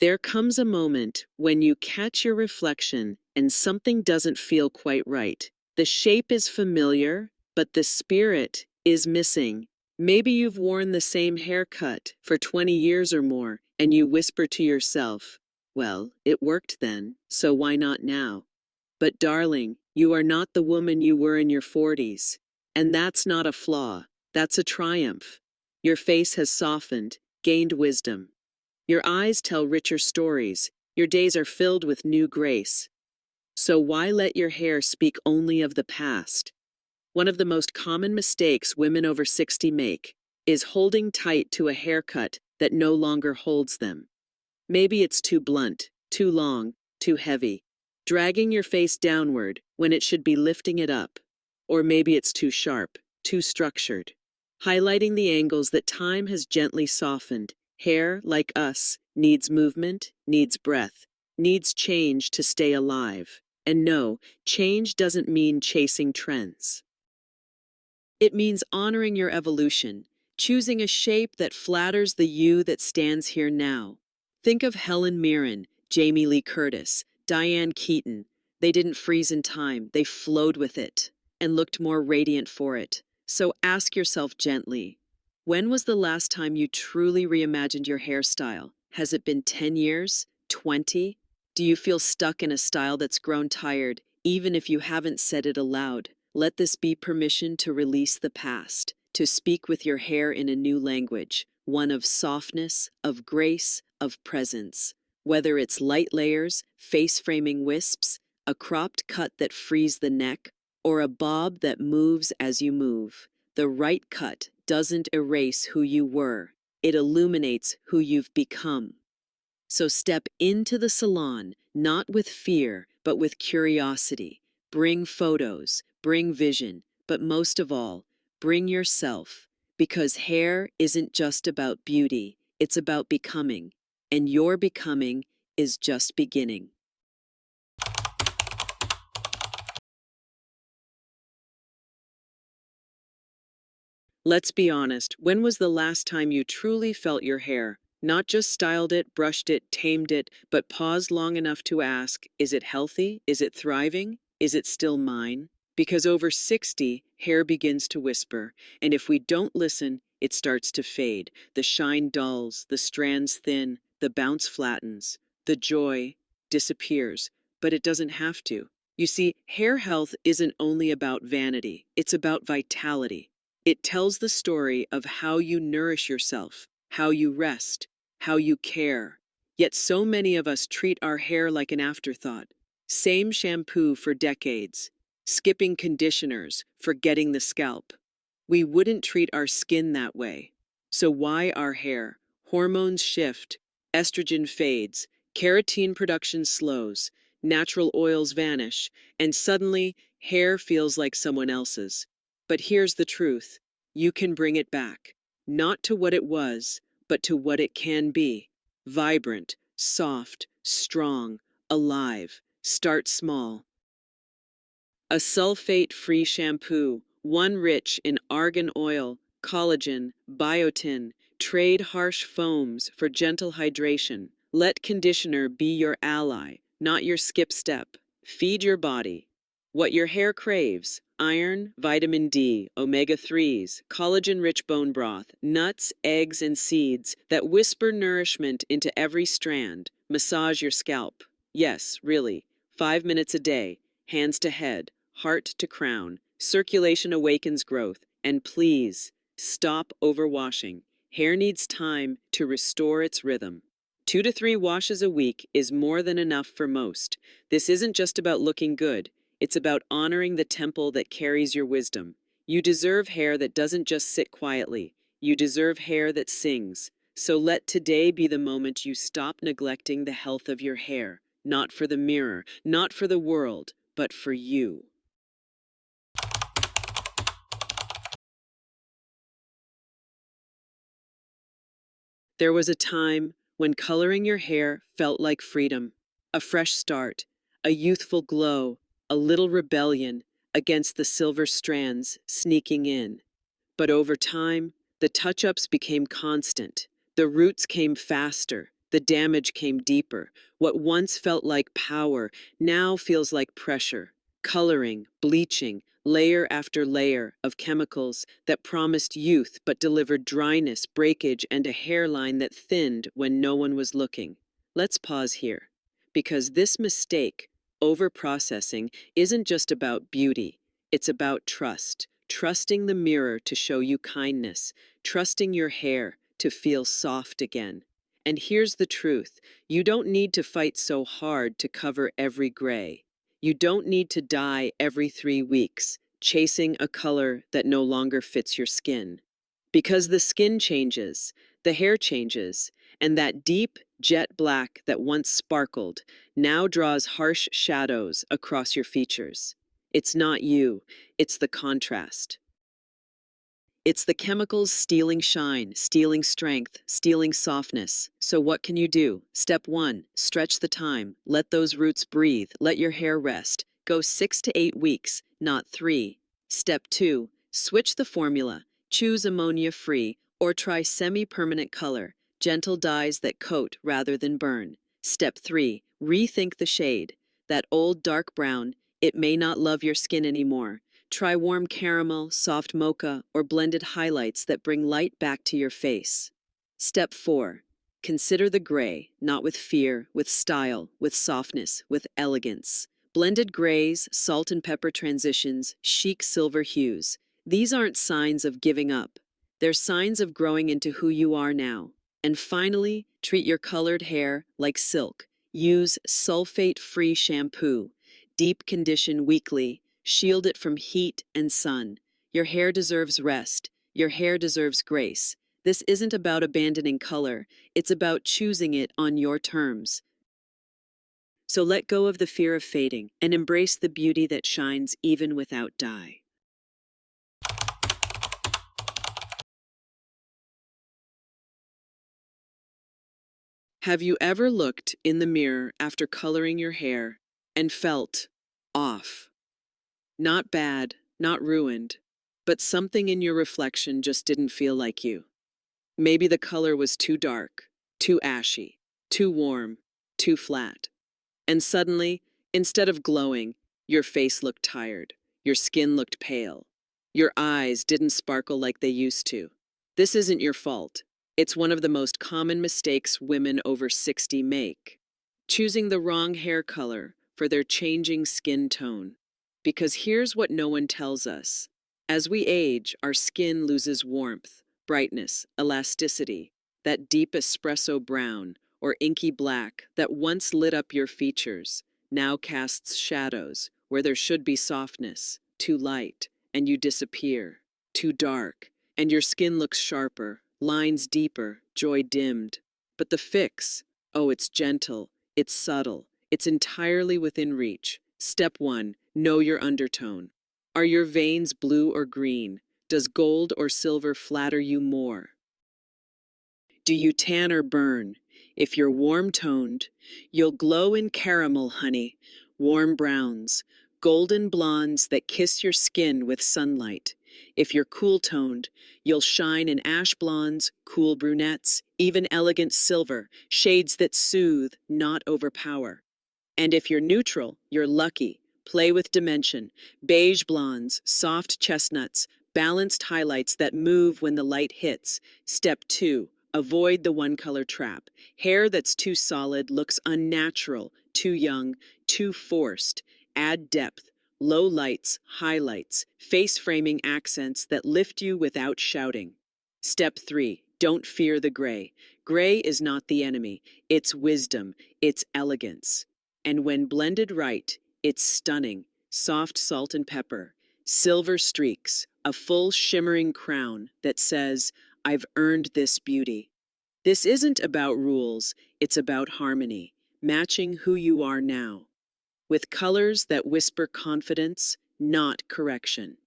There comes a moment when you catch your reflection and something doesn't feel quite right. The shape is familiar, but the spirit is missing. Maybe you've worn the same haircut for 20 years or more, and you whisper to yourself, well, it worked then, so why not now? But darling, you are not the woman you were in your 40s. And that's not a flaw, that's a triumph. Your face has softened, gained wisdom. Your eyes tell richer stories, your days are filled with new grace. So why let your hair speak only of the past? One of the most common mistakes women over 60 make is holding tight to a haircut that no longer holds them. Maybe it's too blunt, too long, too heavy, dragging your face downward when it should be lifting it up. Or maybe it's too sharp, too structured, highlighting the angles that time has gently softened. Hair, like us, needs movement, needs breath, needs change to stay alive. And no, change doesn't mean chasing trends. It means honoring your evolution, choosing a shape that flatters the you that stands here now. Think of Helen Mirren, Jamie Lee Curtis, Diane Keaton. They didn't freeze in time, they flowed with it and looked more radiant for it. So ask yourself gently, when was the last time you truly reimagined your hairstyle? Has it been 10 years? 20? Do you feel stuck in a style that's grown tired, even if you haven't said it aloud? Let this be permission to release the past, to speak with your hair in a new language, one of softness, of grace, of presence. Whether it's light layers, face-framing wisps, a cropped cut that frees the neck, or a bob that moves as you move, the right cut doesn't erase who you were, it illuminates who you've become. So step into the salon, not with fear, but with curiosity. Bring photos, bring vision, but most of all, bring yourself. Because hair isn't just about beauty, it's about becoming. And your becoming is just beginning. Let's be honest, when was the last time you truly felt your hair? Not just styled it, brushed it, tamed it, but paused long enough to ask, is it healthy? Is it thriving? Is it still mine? Because over 60, hair begins to whisper, and if we don't listen, it starts to fade. The shine dulls, the strands thin, the bounce flattens, the joy disappears, but it doesn't have to. You see, hair health isn't only about vanity, it's about vitality. It tells the story of how you nourish yourself, how you rest, how you care. Yet so many of us treat our hair like an afterthought. Same shampoo for decades, skipping conditioners, forgetting the scalp. We wouldn't treat our skin that way. So why our hair? Hormones shift, estrogen fades, keratin production slows, natural oils vanish, and suddenly hair feels like someone else's. But here's the truth. You can bring it back, not to what it was, but to what it can be. Vibrant, soft, strong, alive. Start small. A sulfate-free shampoo, one rich in argan oil, collagen, biotin. Trade harsh foams for gentle hydration. Let conditioner be your ally, not your skip step. Feed your body what your hair craves: iron, vitamin D, omega-3s, collagen-rich bone broth, nuts, eggs, and seeds that whisper nourishment into every strand. Massage your scalp. Yes, really. 5 minutes a day, hands to head, heart to crown. Circulation awakens growth. And please, stop overwashing. Hair needs time to restore its rhythm. 2 to 3 washes a week is more than enough for most. This isn't just about looking good. It's about honoring the temple that carries your wisdom. You deserve hair that doesn't just sit quietly. You deserve hair that sings. So let today be the moment you stop neglecting the health of your hair. Not for the mirror, not for the world, but for you. There was a time when coloring your hair felt like freedom, a fresh start, a youthful glow, a little rebellion against the silver strands sneaking in. But over time, the touch-ups became constant. The roots came faster, The damage came deeper. What once felt like power now feels like pressure. Coloring, bleaching, layer after layer of chemicals that promised youth but delivered dryness, breakage, and a hairline that thinned when no one was looking. Let's pause here. Because this mistake, overprocessing, isn't just about beauty. It's about trust. Trusting the mirror to show you kindness. Trusting your hair to feel soft again. And here's the truth. You don't need to fight so hard to cover every gray. You don't need to dye every 3 weeks, chasing a color that no longer fits your skin. Because the skin changes, the hair changes, and that deep jet black that once sparkled now draws harsh shadows across your features. It's not you, it's the contrast. It's the chemicals stealing shine, stealing strength, stealing softness. So what can you do? Step 1, stretch the time. Let those roots breathe. Let your hair rest. Go 6 to 8 weeks, not 3. Step 2, switch the formula. Choose ammonia-free or try semi-permanent color, gentle dyes that coat rather than burn. Step 3, rethink the shade. That old dark brown, it may not love your skin anymore. Try warm caramel, soft mocha, or blended highlights that bring light back to your face. Step 4. Consider the gray, not with fear, with style, with softness, with elegance. Blended grays, salt and pepper transitions, chic silver hues. These aren't signs of giving up. They're signs of growing into who you are now. And finally, treat your colored hair like silk. Use sulfate-free shampoo. Deep condition weekly. Shield it from heat and sun. Your hair deserves rest. Your hair deserves grace. This isn't about abandoning color. It's about choosing it on your terms. So let go of the fear of fading and embrace the beauty that shines even without dye. Have you ever looked in the mirror after coloring your hair and felt off? Not bad, not ruined, but something in your reflection just didn't feel like you. Maybe the color was too dark, too ashy, too warm, too flat. And suddenly, instead of glowing, your face looked tired, your skin looked pale, your eyes didn't sparkle like they used to. This isn't your fault. It's one of the most common mistakes women over 60 make. Choosing the wrong hair color for their changing skin tone. Because here's what no one tells us. As we age, our skin loses warmth, brightness, elasticity, that deep espresso brown or inky black that once lit up your features now casts shadows where there should be softness, too light, and you disappear, too dark, and your skin looks sharper, lines deeper, joy dimmed. But the fix, oh, it's gentle, it's subtle, it's entirely within reach. Step 1, know your undertone. Are your veins blue or green? Does gold or silver flatter you more? Do you tan or burn? If you're warm-toned, you'll glow in caramel, honey, warm browns, golden blondes that kiss your skin with sunlight. If you're cool-toned, you'll shine in ash blondes, cool brunettes, even elegant silver, shades that soothe, not overpower. And if you're neutral, you're lucky. Play with dimension, beige blondes, soft chestnuts, balanced highlights that move when the light hits. Step 2, avoid the one-color trap. Hair that's too solid looks unnatural, too young, too forced. Add depth, low lights, highlights, face-framing accents that lift you without shouting. Step 3, don't fear the gray. Gray is not the enemy. It's wisdom, it's elegance. And when blended right, it's stunning. Soft salt and pepper, silver streaks, a full shimmering crown that says, I've earned this beauty. This isn't about rules, it's about harmony, matching who you are now, with colors that whisper confidence, not correction.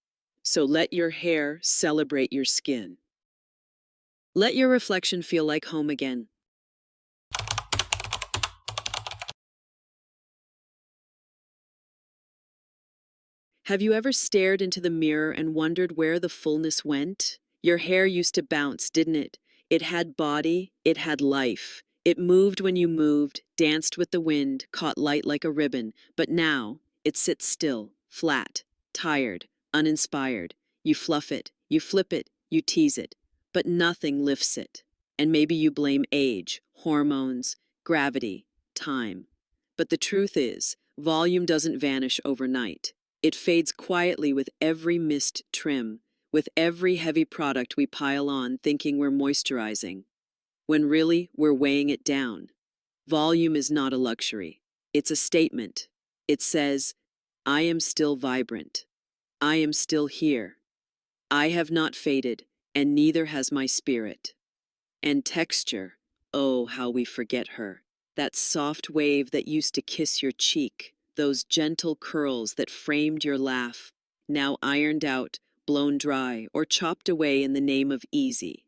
So let your hair celebrate your skin. Let your reflection feel like home again. Have you ever stared into the mirror and wondered where the fullness went? Your hair used to bounce, didn't it? It had body, it had life. It moved when you moved, danced with the wind, caught light like a ribbon, but now it sits still, flat, tired, uninspired. You fluff it, you flip it, you tease it, but nothing lifts it. And maybe you blame age, hormones, gravity, time. But the truth is, volume doesn't vanish overnight. It fades quietly with every missed trim, with every heavy product we pile on thinking we're moisturizing, when really we're weighing it down. Volume is not a luxury. It's a statement. It says, I am still vibrant. I am still here. I have not faded, and neither has my spirit. And texture, oh, how we forget her. That soft wave that used to kiss your cheek, those gentle curls that framed your laugh, now ironed out, blown dry, or chopped away in the name of easy.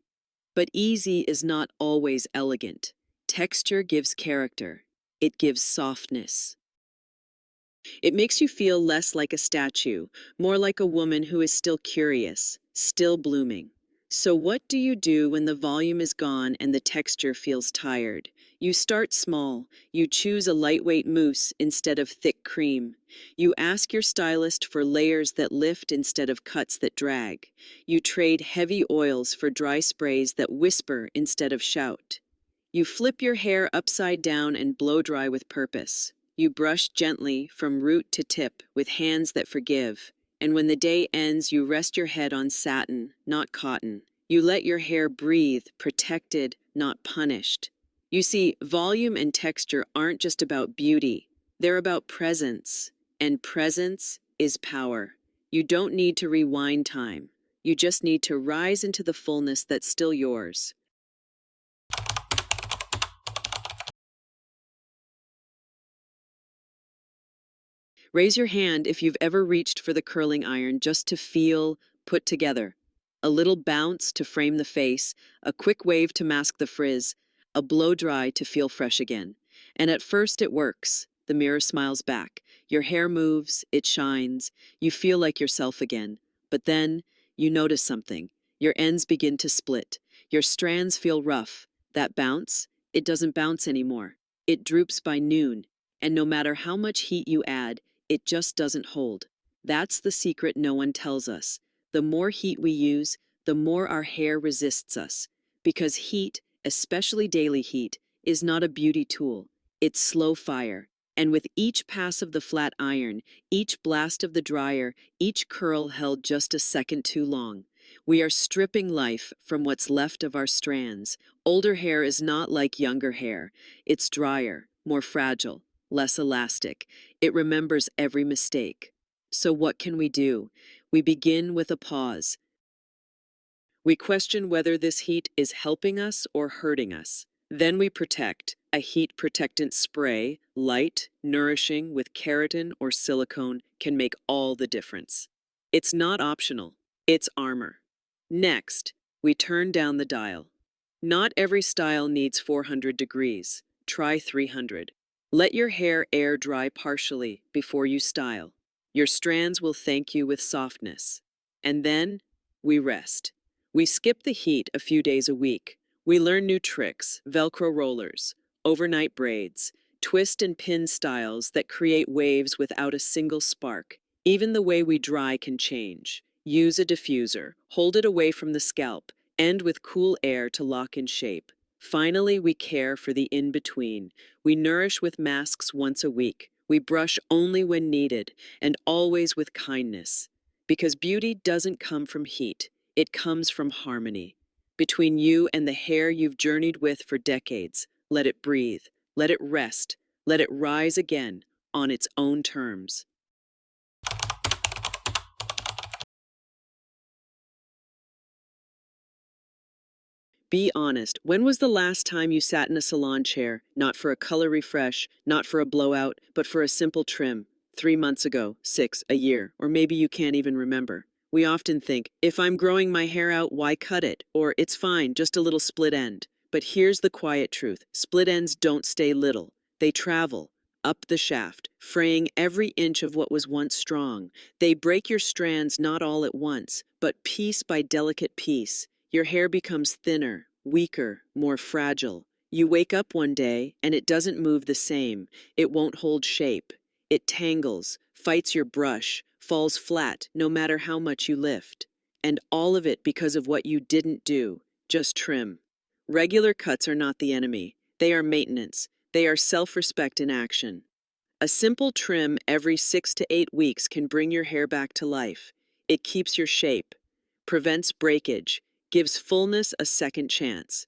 But easy is not always elegant. Texture gives character. It gives softness. It makes you feel less like a statue, more like a woman who is still curious, still blooming. So what do you do when the volume is gone and the texture feels tired? You start small. You choose a lightweight mousse instead of thick cream. You ask your stylist for layers that lift instead of cuts that drag. You trade heavy oils for dry sprays that whisper instead of shout. You flip your hair upside down and blow dry with purpose. You brush gently from root to tip with hands that forgive. And when the day ends, you rest your head on satin, not cotton. You let your hair breathe, protected, not punished. You see, volume and texture aren't just about beauty. They're about presence. And presence is power. You don't need to rewind time. You just need to rise into the fullness that's still yours. Raise your hand if you've ever reached for the curling iron just to feel put together. A little bounce to frame the face, a quick wave to mask the frizz, a blow dry to feel fresh again. And at first it works. The mirror smiles back. Your hair moves, it shines, you feel like yourself again. But then you notice something. Your ends begin to split. Your strands feel rough. That bounce, it doesn't bounce anymore. It droops by noon. And no matter how much heat you add, it just doesn't hold. That's the secret no one tells us. The more heat we use, the more our hair resists us. Because heat, especially daily heat, is not a beauty tool. It's slow fire. And with each pass of the flat iron, each blast of the dryer, each curl held just a second too long, we are stripping life from what's left of our strands. Older hair is not like younger hair. It's drier, more fragile, less elastic. It remembers every mistake. So what can we do? We begin with a pause. We question whether this heat is helping us or hurting us. Then we protect. A heat protectant spray, light, nourishing, with keratin or silicone, can make all the difference. It's not optional. It's armor. Next, we turn down the dial. Not every style needs 400 degrees. Try 300. Let your hair air dry partially before you style. Your strands will thank you with softness. And then we rest. We skip the heat a few days a week. We learn new tricks, Velcro rollers, overnight braids, twist and pin styles that create waves without a single spark. Even the way we dry can change. Use a diffuser, hold it away from the scalp, end with cool air to lock in shape. Finally, we care for the in-between. We nourish with masks once a week. We brush only when needed, and always with kindness. Because beauty doesn't come from heat, it comes from harmony. Between you and the hair you've journeyed with for decades, let it breathe, let it rest, let it rise again on its own terms. Be honest. When was the last time you sat in a salon chair, not for a color refresh, not for a blowout, but for a simple trim? 3 months ago, 6, a year, or maybe you can't even remember. We often think, if I'm growing my hair out, why cut it? Or it's fine, just a little split end. But here's the quiet truth. Split ends don't stay little. They travel up the shaft, fraying every inch of what was once strong. They break your strands not all at once, but piece by delicate piece. Your hair becomes thinner, weaker, more fragile. You wake up one day and it doesn't move the same. It won't hold shape. It tangles, fights your brush, falls flat no matter how much you lift. And all of it because of what you didn't do, just trim. Regular cuts are not the enemy. They are maintenance. They are self-respect in action. A simple trim every 6 to 8 weeks can bring your hair back to life. It keeps your shape, prevents breakage, gives fullness a second chance.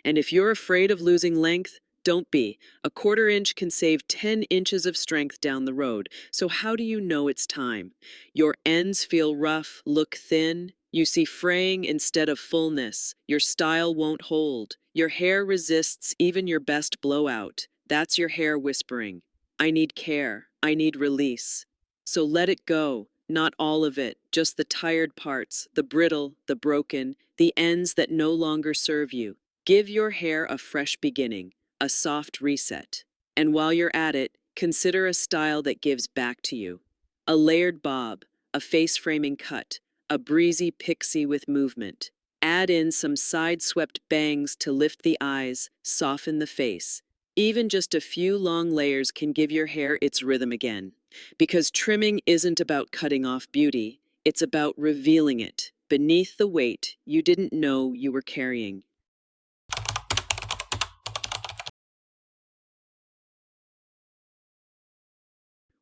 And if you're afraid of losing length, don't be. A quarter inch can save 10 inches of strength down the road. So how do you know it's time? Your ends feel rough, look thin. You see fraying instead of fullness. Your style won't hold. Your hair resists even your best blowout. That's your hair whispering, I need care. I need release. So let it go. Not all of it, just the tired parts, the brittle, the broken, the ends that no longer serve you. Give your hair a fresh beginning, a soft reset. And while you're at it, consider a style that gives back to you. A layered bob, a face-framing cut, a breezy pixie with movement. Add in some side-swept bangs to lift the eyes, soften the face. Even just a few long layers can give your hair its rhythm again. Because trimming isn't about cutting off beauty, it's about revealing it beneath the weight you didn't know you were carrying.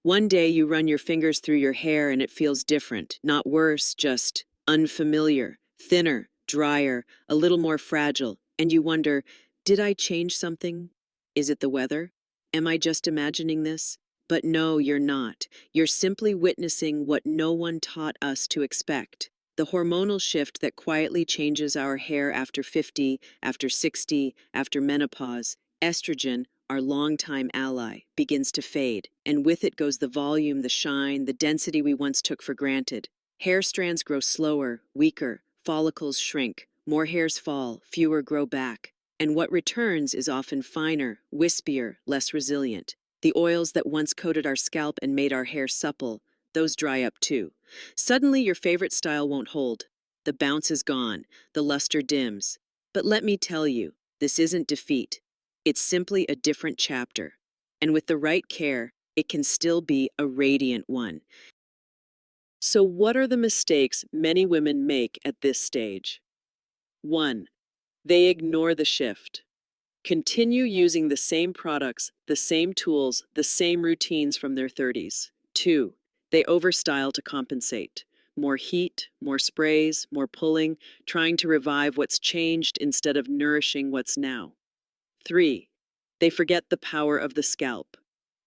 One day you run your fingers through your hair and it feels different, not worse, just unfamiliar, thinner, drier, a little more fragile, and you wonder, did I change something? Is it the weather? Am I just imagining this? But no, you're not. You're simply witnessing what no one taught us to expect. The hormonal shift that quietly changes our hair after 50, after 60, after menopause. Estrogen, our longtime ally, begins to fade, and with it goes the volume, the shine, the density we once took for granted. Hair strands grow slower, weaker, follicles shrink, more hairs fall, fewer grow back. And what returns is often finer, wispier, less resilient. The oils that once coated our scalp and made our hair supple, those dry up too. Suddenly your favorite style won't hold. The bounce is gone, the luster dims. But let me tell you, this isn't defeat. It's simply a different chapter. And with the right care, it can still be a radiant one. So what are the mistakes many women make at this stage? 1. They ignore the shift. Continue using the same products, the same tools, the same routines from their 30s. 2. They overstyle to compensate. More heat, more sprays, more pulling, trying to revive what's changed instead of nourishing what's now. 3. They forget the power of the scalp.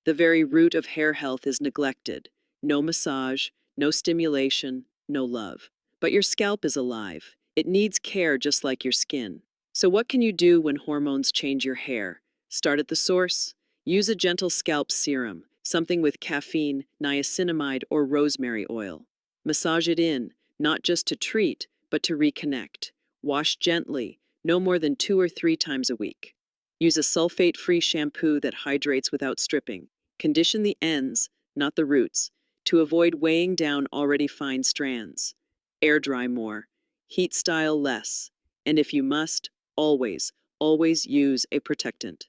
The very root of hair health is neglected. No massage, no stimulation, no love. But your scalp is alive. It needs care just like your skin. So what can you do when hormones change your hair? Start at the source. Use a gentle scalp serum, something with caffeine, niacinamide, or rosemary oil. Massage it in, not just to treat, but to reconnect. Wash gently, no more than 2 or 3 times a week. Use a sulfate-free shampoo that hydrates without stripping. Condition the ends, not the roots, to avoid weighing down already fine strands. Air dry more. Heat style less. And if you must, always, always use a protectant.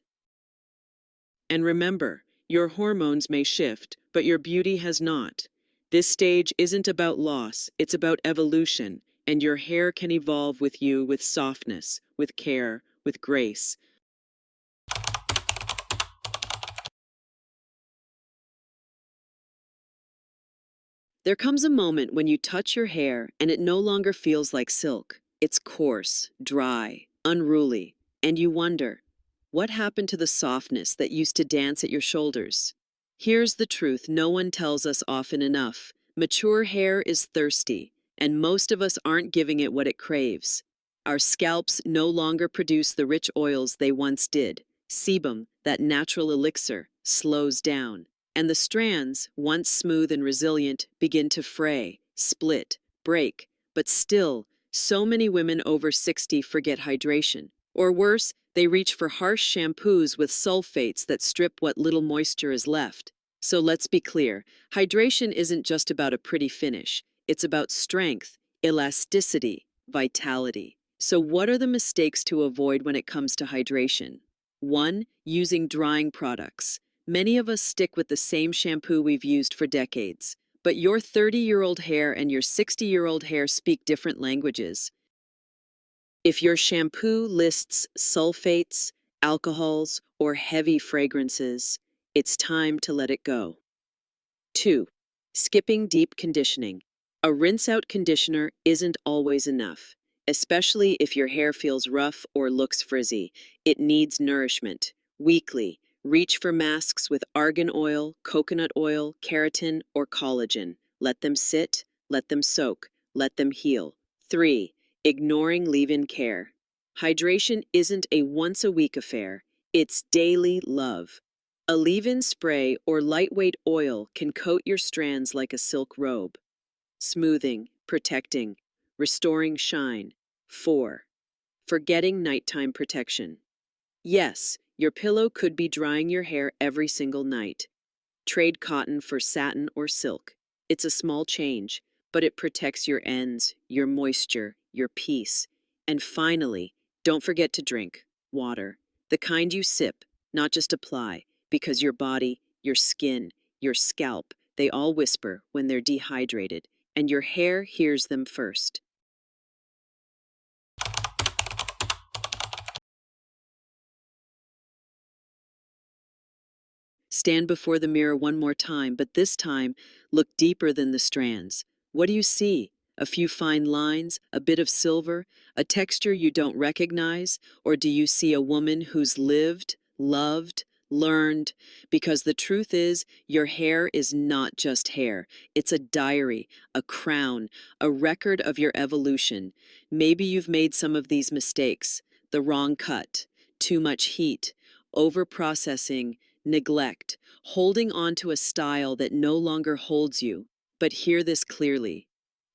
And remember, your hormones may shift, but your beauty has not. This stage isn't about loss, it's about evolution, and your hair can evolve with you with softness, with care, with grace. There comes a moment when you touch your hair and it no longer feels like silk. It's coarse, dry, unruly, and you wonder, what happened to the softness that used to dance at your shoulders? Here's the truth no one tells us often enough. Mature hair is thirsty, and most of us aren't giving it what it craves. Our scalps no longer produce the rich oils they once did. Sebum, that natural elixir, slows down. And the strands, once smooth and resilient, begin to fray, split, break. But still, so many women over 60 forget hydration. Or worse, they reach for harsh shampoos with sulfates that strip what little moisture is left. So let's be clear, hydration isn't just about a pretty finish. It's about strength, elasticity, vitality. So, what are the mistakes to avoid when it comes to hydration? 1. Using drying products. Many of us stick with the same shampoo we've used for decades. But your 30-year-old hair and your 60-year-old hair speak different languages. If your shampoo lists sulfates, alcohols, or heavy fragrances, it's time to let it go. 2. Skipping deep conditioning. A rinse-out conditioner isn't always enough, especially if your hair feels rough or looks frizzy. It needs nourishment. Weekly, reach for masks with argan oil, coconut oil, keratin, or collagen. Let them sit, let them soak, let them heal. 3. Ignoring leave-in care. Hydration isn't a once-a-week affair. It's daily love. A leave-in spray or lightweight oil can coat your strands like a silk robe, smoothing, protecting, restoring shine. 4. Forgetting nighttime protection. Yes, your pillow could be drying your hair every single night. Trade cotton for satin or silk. It's a small change, but it protects your ends, your moisture, your peace. And finally, don't forget to drink water, the kind you sip, not just apply, because your body, your skin, your scalp, they all whisper when they're dehydrated, and your hair hears them first. Stand before the mirror one more time, but this time, look deeper than the strands. What do you see? A few fine lines, a bit of silver, a texture you don't recognize? Or do you see a woman who's lived, loved, learned? Because the truth is, your hair is not just hair. It's a diary, a crown, a record of your evolution. Maybe you've made some of these mistakes. The wrong cut, too much heat, over-processing, neglect, holding on to a style that no longer holds you. But hear this clearly.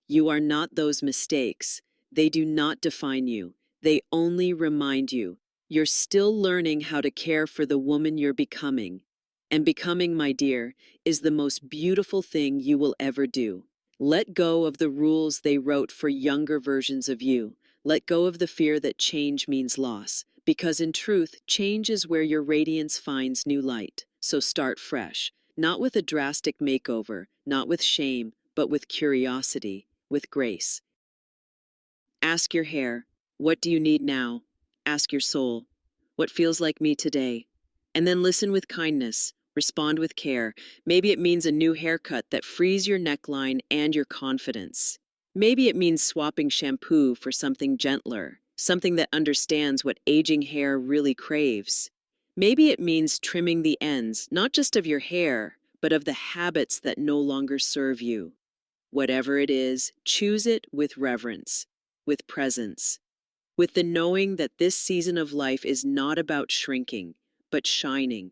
You are not those mistakes. They do not define you. They only remind you. You're still learning how to care for the woman you're becoming. And becoming, my dear, is the most beautiful thing you will ever do. Let go of the rules they wrote for younger versions of you. Let go of the fear that change means loss. Because in truth, change is where your radiance finds new light. So start fresh, not with a drastic makeover, not with shame, but with curiosity, with grace. Ask your hair, what do you need now? Ask your soul, what feels like me today? And then listen with kindness, respond with care. Maybe it means a new haircut that frees your neckline and your confidence. Maybe it means swapping shampoo for something gentler, something that understands what aging hair really craves. Maybe it means trimming the ends, not just of your hair, but of the habits that no longer serve you. Whatever it is, choose it with reverence, with presence, with the knowing that this season of life is not about shrinking, but shining.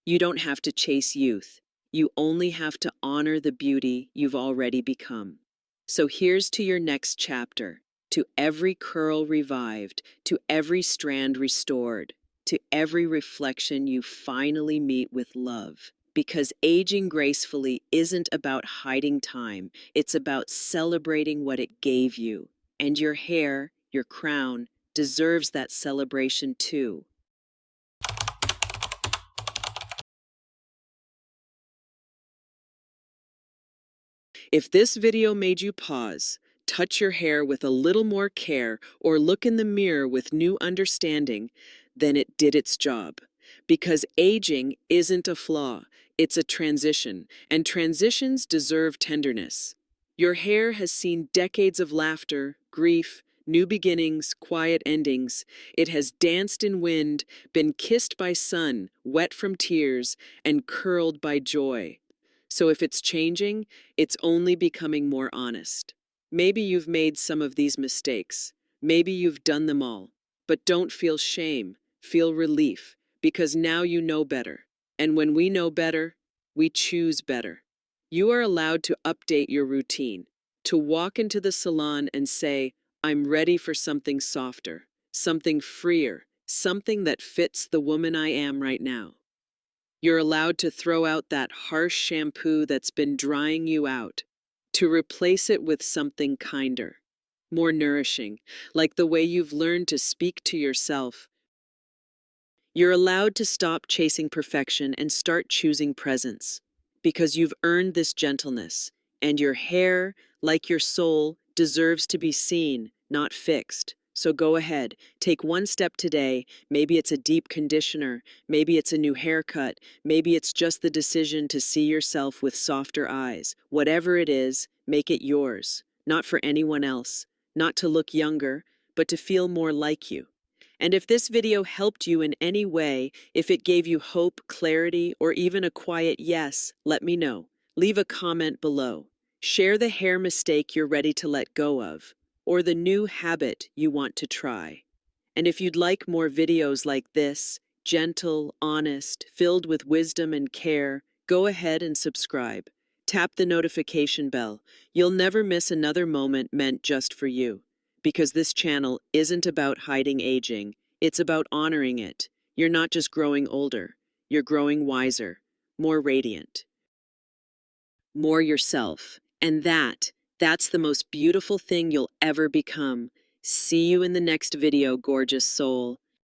You don't have to chase youth. You only have to honor the beauty you've already become. So here's to your next chapter, to every curl revived, to every strand restored, to every reflection you finally meet with love. Because aging gracefully isn't about hiding time, it's about celebrating what it gave you. And your hair, your crown, deserves that celebration too. If this video made you pause, touch your hair with a little more care, or look in the mirror with new understanding, then it did its job. Because aging isn't a flaw, it's a transition, and transitions deserve tenderness. Your hair has seen decades of laughter, grief, new beginnings, quiet endings. It has danced in wind, been kissed by sun, wet from tears, and curled by joy. So if it's changing, it's only becoming more honest. Maybe you've made some of these mistakes. Maybe you've done them all. But don't feel shame, feel relief, because now you know better. And when we know better, we choose better. You are allowed to update your routine, to walk into the salon and say, I'm ready for something softer, something freer, something that fits the woman I am right now. You're allowed to throw out that harsh shampoo that's been drying you out, to replace it with something kinder. more nourishing, like the way you've learned to speak to yourself. You're allowed to stop chasing perfection and start choosing presence because you've earned this gentleness, and your hair, like your soul, deserves to be seen, not fixed. So go ahead, take one step today. Maybe it's a deep conditioner, maybe it's a new haircut, maybe it's just the decision to see yourself with softer eyes. Whatever it is, make it yours, not for anyone else, not to look younger, but to feel more like you. And if this video helped you in any way, if it gave you hope, clarity, or even a quiet yes, let me know. Leave a comment below. Share the hair mistake you're ready to let go of, or the new habit you want to try. And if you'd like more videos like this, gentle, honest, filled with wisdom and care, go ahead and subscribe. Tap the notification bell. You'll never miss another moment meant just for you. Because this channel isn't about hiding aging, it's about honoring it. You're not just growing older, you're growing wiser, more radiant, more yourself. And that's the most beautiful thing you'll ever become. See you in the next video, gorgeous soul.